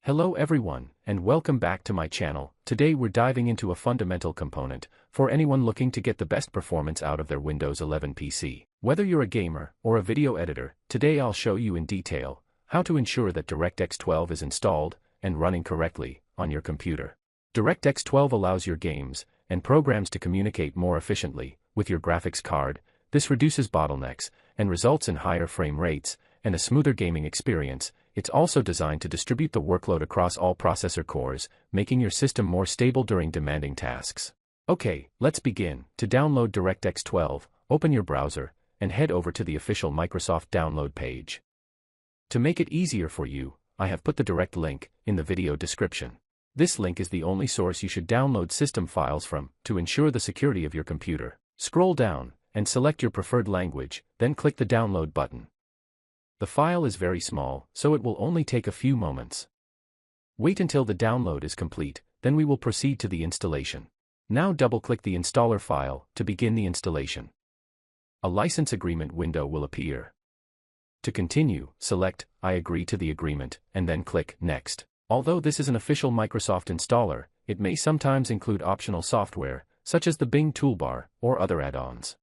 Hello everyone, and welcome back to my channel. Today we're diving into a fundamental component for anyone looking to get the best performance out of their Windows 11 PC. Whether you're a gamer or a video editor, today I'll show you in detail how to ensure that DirectX 12 is installed and running correctly on your computer. DirectX 12 allows your games and programs to communicate more efficiently with your graphics card. This reduces bottlenecks and results in higher frame rates and a smoother gaming experience. It's also designed to distribute the workload across all processor cores, making your system more stable during demanding tasks. Okay, let's begin. To download DirectX 12, open your browser and head over to the official Microsoft download page. To make it easier for you, I have put the direct link in the video description. This link is the only source you should download system files from to ensure the security of your computer. Scroll down and select your preferred language, then click the download button. The file is very small, so it will only take a few moments. Wait until the download is complete, then we will proceed to the installation. Now double-click the installer file to begin the installation. A license agreement window will appear. To continue, select I agree to the agreement, and then click Next. Although this is an official Microsoft installer, it may sometimes include optional software, such as the Bing toolbar or other add-ons.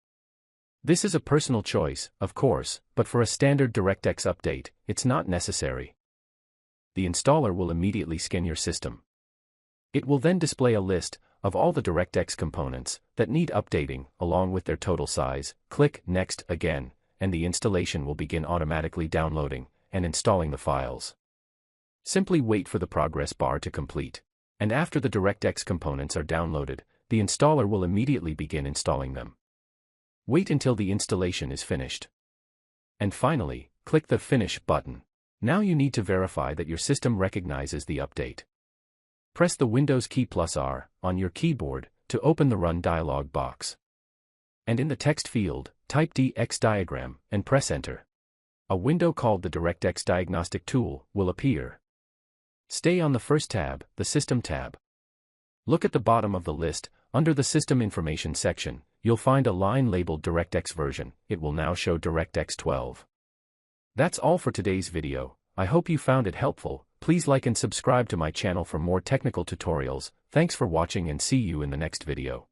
This is a personal choice, of course, but for a standard DirectX update, it's not necessary. The installer will immediately scan your system. It will then display a list of all the DirectX components that need updating, along with their total size. Click Next again, and the installation will begin automatically downloading and installing the files. Simply wait for the progress bar to complete. And after the DirectX components are downloaded, the installer will immediately begin installing them. Wait until the installation is finished. And finally, click the Finish button. Now you need to verify that your system recognizes the update. Press the Windows key +R on your keyboard to open the Run dialog box. And in the text field, type DX diagram and press Enter. A window called the DirectX Diagnostic Tool will appear. Stay on the first tab, the System tab. Look at the bottom of the list. Under the System Information section, you'll find a line labeled DirectX version. It will now show DirectX 12. That's all for today's video. I hope you found it helpful. Please like and subscribe to my channel for more technical tutorials. Thanks for watching and see you in the next video.